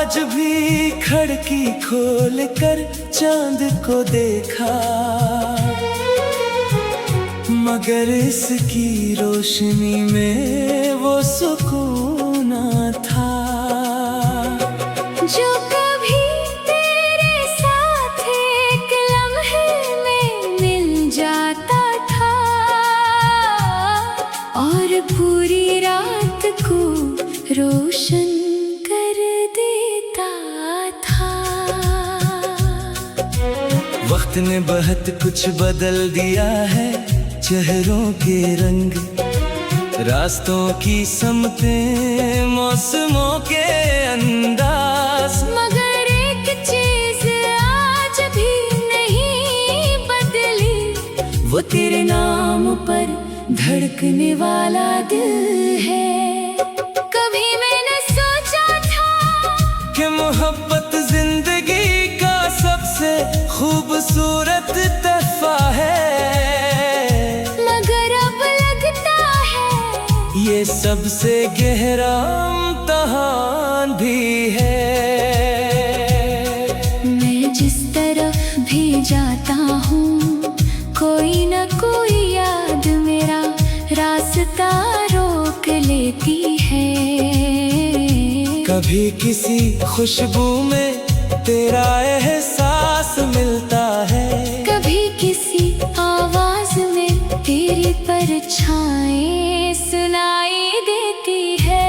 आज भी खिड़की खोल कर चांद को देखा, मगर इसकी रोशनी में वो सुकून न था जो कभी तेरे साथ एक लम्हे में मिल जाता था और पूरी रात को रोशन कर देता था। वक्त ने बहुत कुछ बदल दिया है, चेहरों के रंग, रास्तों की समतें, मौसमों के अंदाज, मगर एक चीज आज भी नहीं बदली, वो तेरे नाम पर धड़कने वाला दिल है। कभी मैंने सोचा था कि मोहब्बत जिंदगी का सबसे खूबसूरत तोहफा है, मगर अब लगता है ये सबसे गहरा इम्तिहान भी है। मैं जिस तरफ भी जाता हूँ कोई न कोई याद मेरा रास्ता रोक लेती है। कभी किसी खुशबू में तेरा एहसास मिलता है, कभी किसी आवाज में तेरी परछाएं सुनाई देती है।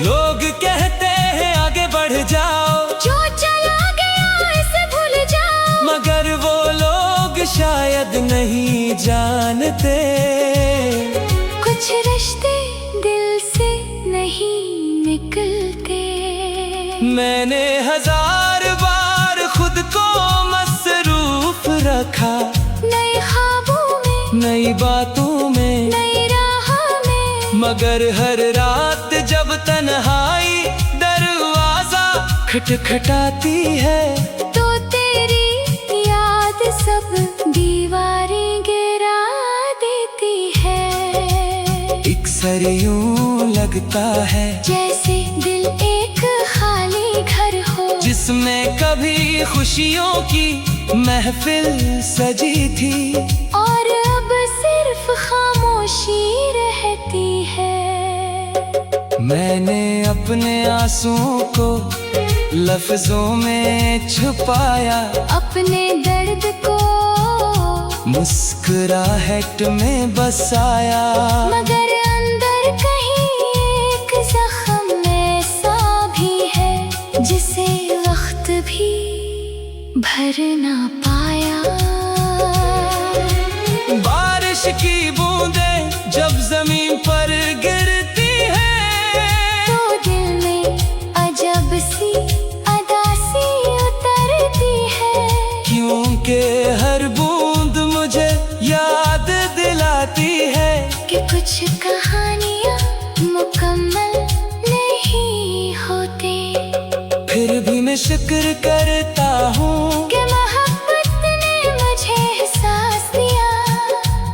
लोग कहते हैं आगे बढ़ जाओ, जो चला गया इसे भूल जाओ, मगर वो लोग शायद नहीं जानते कुछ रिश्ते दिल से नहीं निकलते। मैंने हजार बार खुद को मसरूफ रखा, नए ख्वाबों में, नई बातों में, नई राह में, मगर हर रात जब तन्हाई दरवाजा खटखटाती है, तो तेरी याद सब दीवारें गिरा देती है। अक्सर यूं लगता है जैसे दिल एक खाली घर हो, जिसमें कभी खुशियों की महफिल सजी थी और अब सिर्फ खामोशी रहती है। मैंने अपने आंसुओं को लफ्जों में छुपाया, अपने दर्द को मुस्कुराहट में बसाया, मगर अंदर कहीं एक जख्म ऐसा भी है जिसे वक्त भी भर ना पाया। बारिश की बूंदें जब जमीन पर गिरती है, तो दिल में अजब सी अदासी उतरती है, क्योंकि हर बूंद मुझे याद दिलाती है कि कुछ कहानियाँ मुकम्मल नहीं होती। फिर भी मैं शुक्र करता हूँ कि मोहब्बत ने मुझे एहसास दिया,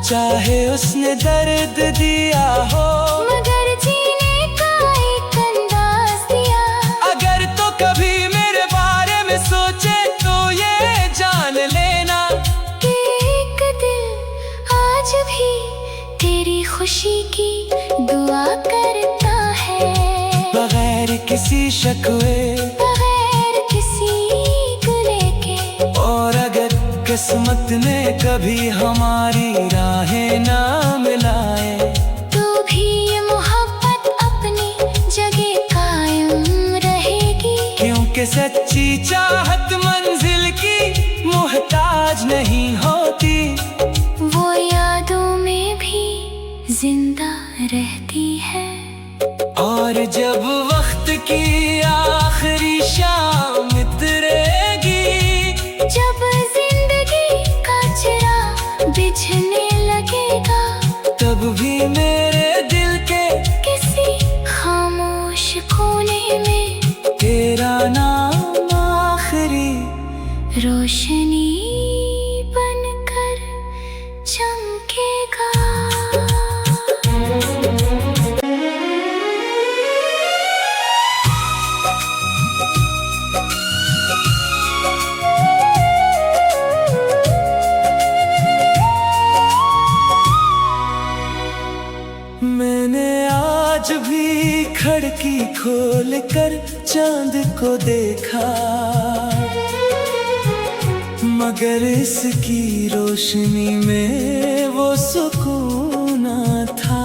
चाहे उसने दर्द दिया हो, मगर जीने का एक अंदाज दिया। अगर तो कभी मेरे बारे में सोचे तो ये जान लेना कि एक दिल आज भी तेरी खुशी की दुआ करता है, बगैर किसी शिकवे, बगैर किसी गिले के। और अगर किस्मत ने कभी हमारी राहें ना मिलाए, तो भी ये मोहब्बत अपनी जगह कायम रहेगी, क्योंकि सच्ची चाहत मंजिल की मोहताज नहीं होती, वो यादों में भी जिंदा रहती है। और जब वक्त की आखिरी शाम उतरेगी, जब जिंदगी का चिराग बुझने लगेगा, तब भी मेरे दिल के किसी खामोश कोने में तेरा नाम आखिरी रोशनी बनकर चमकेगा। खिड़की खोल कर चांद को देखा, मगर इसकी रोशनी में वो सुकून न था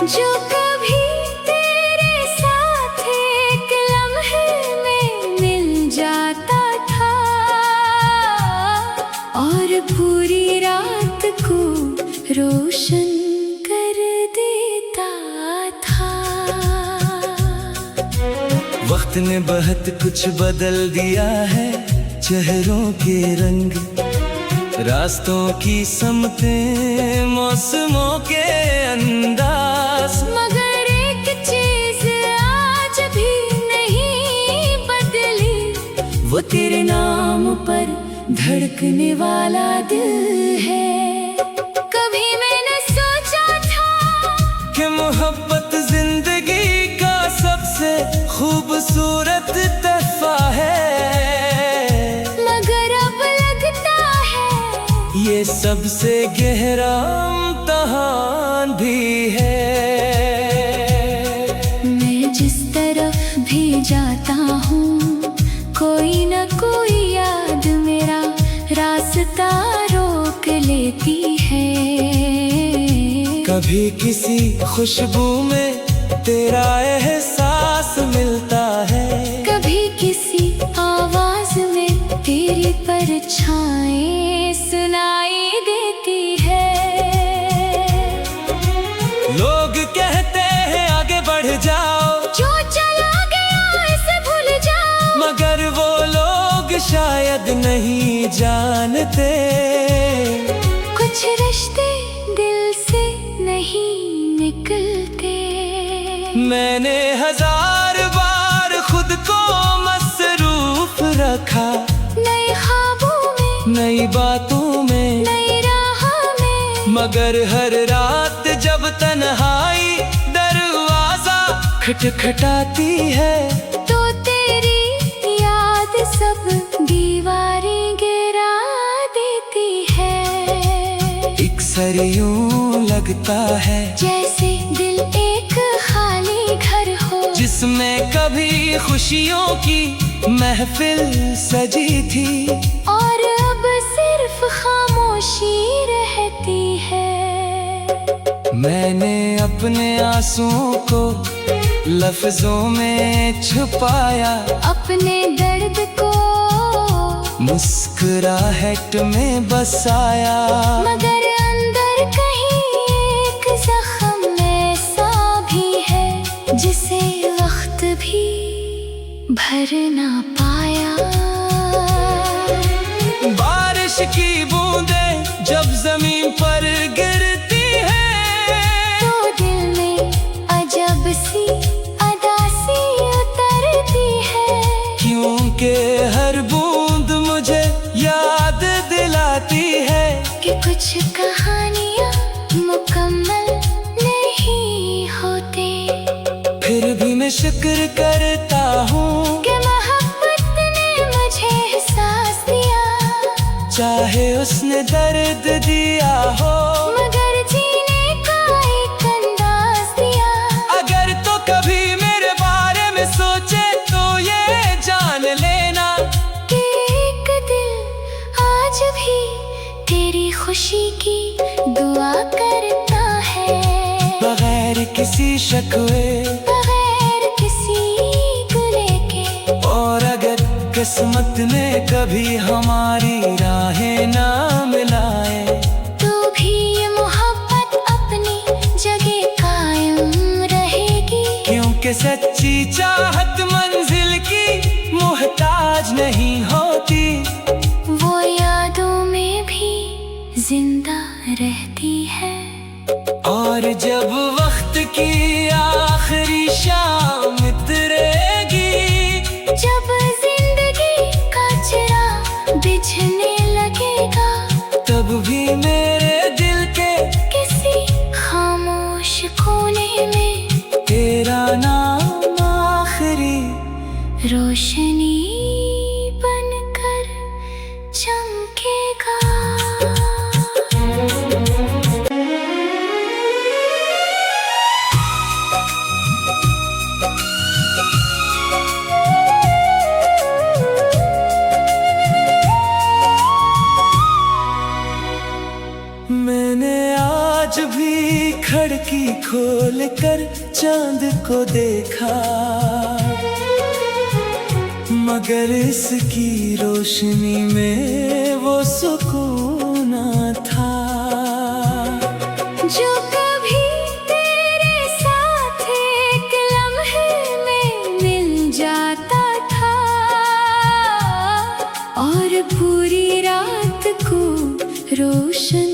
जो कभी तेरे साथ एक लम्हे में मिल जाता था और पूरी रात को रोशन कर देता था। वक्त ने बहुत कुछ बदल दिया है, चेहरों के रंग, रास्तों की समतें, मौसमों के अंदाज, मगर एक चीज आज भी नहीं बदली, वो तेरे नाम पर धड़कने वाला दिल है। कभी मैंने सोचा था कि मोहब्बत जिंदगी का सबसे खूबसूरत तोहफा है, मगर अब लगता है ये सबसे गहरा इम्तिहान भी है। मैं जिस तरफ भी जाता हूँ कोई न कोई याद मेरा रास्ता रोक लेती है। कभी किसी खुशबू में तेरा एहसास मिलता है, कभी किसी आवाज में तेरी परछाएं सुनाई देती है। लोग कहते हैं आगे बढ़ जाओ, जो चला गया इसे भूल जाओ, मगर वो लोग शायद नहीं जानते कुछ रिश्ते दिल से नहीं निकलते। मैंने हजार बार खुद को मसरूफ रखा, नए ख्वाबों में, नई बातों में, नई राह में, मगर हर रात जब तन्हाई दरवाजा खटखटाती है, तो तेरी याद सब दीवारें गिरा देती है। अक्सर यूं लगता है जैसे दिल एक खाली घर हो, जिसमें कभी खुशियों की महफिल सजी थी, और अब सिर्फ खामोशी रहती है। मैंने अपने आंसुओं को लफ्जों में छुपाया, अपने दर्द को मुस्कुराहट में बसाया, मगर अंदर कहीं एक जख्म ऐसा भी है जिसे वक्त भी भर ना पाया। बारिश की बूंदें जब जमीन पर गिरती है, तो दिल में अजब सी अदासी उतरती है, क्योंकि हर बूंद मुझे याद दिलाती है कि कुछ कहानियाँ मुकम्मल नहीं होती। फिर भी मैं शुक्र करता हूँ कि मोहब्बत ने मुझे एहसास दिया, चाहे उसने दर्द दिया हो, मगर जीने का एक अंदाज दिया। अगर तो कभी मेरे बारे में सोचे तो ये जान लेना कि एक दिल आज भी तेरी खुशी की दुआ करता है, बगैर किसी शिकवे, बगैर किसी गिले के। और अगर किस्मत ने कभी हमारी राहें ना मिलाए, तो भी ये मोहब्बत अपनी जगह कायम रहेगी, क्योंकि सच्ची चाहत मंजिल की मोहताज नहीं होती, वो यादों में भी जिंदा रहती है। और जब वक्त की आखिरी शाम उतरेगी, जब जिंदगी का चिराग बुझने लगेगा, तब भी मेरे दिल के किसी खामोश कोने में तेरा नाम आखिरी रोशनी बनकर चमकेगा। को देखा, मगर इसकी रोशनी में वो सुकून न था जो कभी तेरे साथ एक लम्हे में मिल जाता था और पूरी रात को रोशन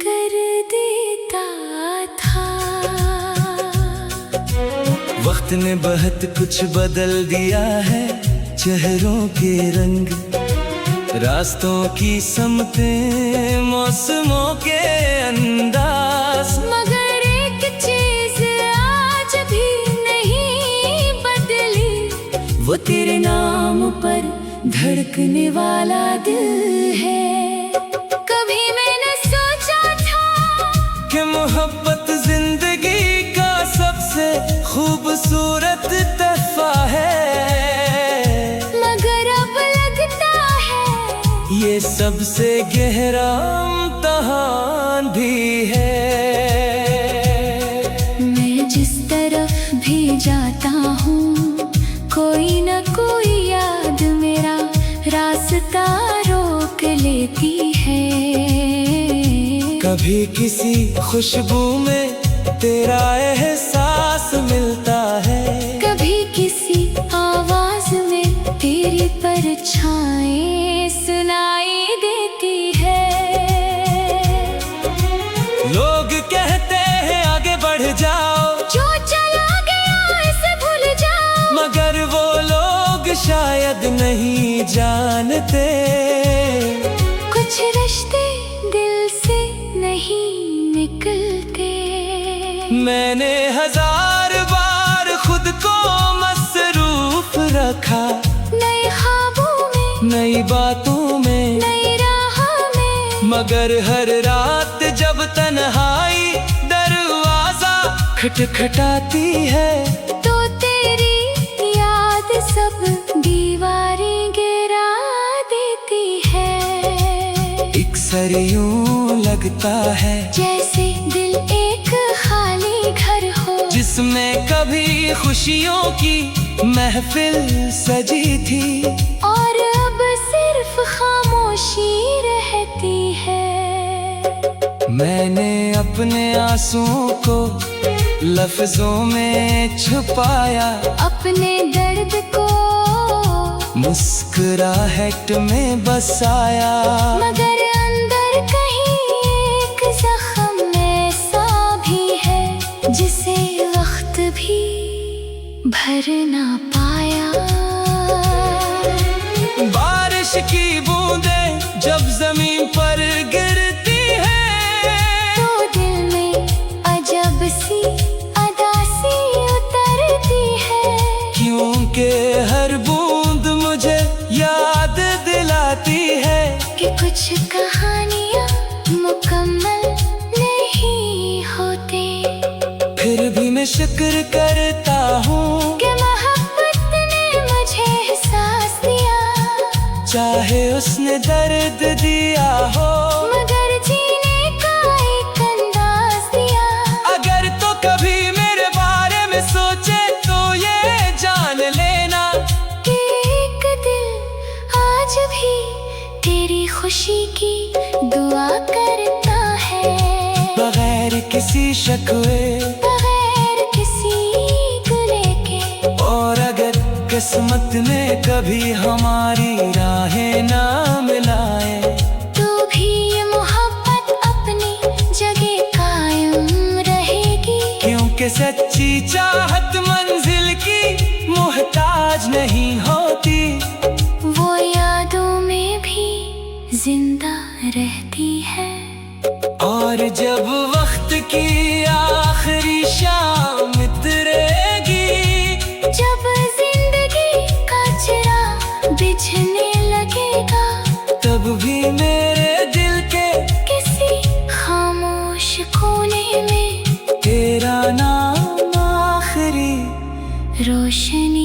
कर देता था। वक्त ने बहुत कुछ बदल दिया है, चेहरों के रंग, रास्तों की समतें, मौसमों के अंदाज, मगर एक चीज आज भी नहीं बदली, वो तेरे नाम पर धड़कने वाला दिल है। कभी मैंने सोचा था कि मोहब्बत जिंदगी का सबसे खूबसूरत तोहफा है, मगर अब लगता है ये सबसे गहरा इम्तिहान भी है। मैं जिस तरफ भी जाता हूँ कोई न कोई याद मेरा रास्ता रोक लेती है। कभी किसी खुशबू में तेरा एहसास मिलता है, कभी किसी आवाज में तेरी परछाएं सुनाई देती है। लोग कहते हैं आगे बढ़ जाओ, जो चला गया इसे भूल जाओ, मगर वो लोग शायद नहीं जानते कुछ रिश्ते दिल से नहीं निकलते। मैंने 1000 बार खुद को मसरूफ रखा, नए ख्वाबों में, नई बातों में, नई राह में, मगर हर रात जब तन्हाई दरवाजा खटखटाती है, तो तेरी याद सब दीवारें गिरा देती है। अक्सर यूं लगता है जैसे दिल एक खाली घर हो, जिसमें कभी खुशियों की महफिल सजी थी, और अब सिर्फ खामोशी रहती है। मैंने अपने आंसुओं को लफ्जों में छुपाया, अपने दर्द को मुस्कुराहट में बसाया, मगर अंदर कहीं एक जख्म ऐसा भी है जिसे वक्त भी भर ना पाया। बारिश की बूंदें जब जमीन पर गिरती है, तो दिल में अजब सी अदासी उतरती है, क्योंकि हर बूंद मुझे याद दिलाती है कि कुछ कहानियाँ मुकम्मल नहीं होती। फिर भी मैं शुक्र करता हूँ कि मोहब्बत ने मुझे एहसास दिया, चाहे उसने दर्द दिया हो, मगर जीने का एक अंदाज दिया। अगर तो कभी मेरे बारे में सोचे तो ये जान लेना कि एक दिल आज भी तेरी खुशी की दुआ करता है, बगैर किसी शिकवे बगैर किसी गिले के। और अगर किस्मत ने कभी हमारी राहें ना मिलाए, तो भी ये मोहब्बत अपनी जगह कायम रहेगी, क्योंकि सच्ची चाहत मंजिल की मोहताज नहीं होती, वो यादों में भी जिंदा रहती है। और जब वक्त की आखिरी शाम उतरेगी, जब जिंदगी का चिराग बिछने लगेगा, तब भी मेरे दिल के किसी खामोश कोने में तेरा नाम आखिरी रोशनी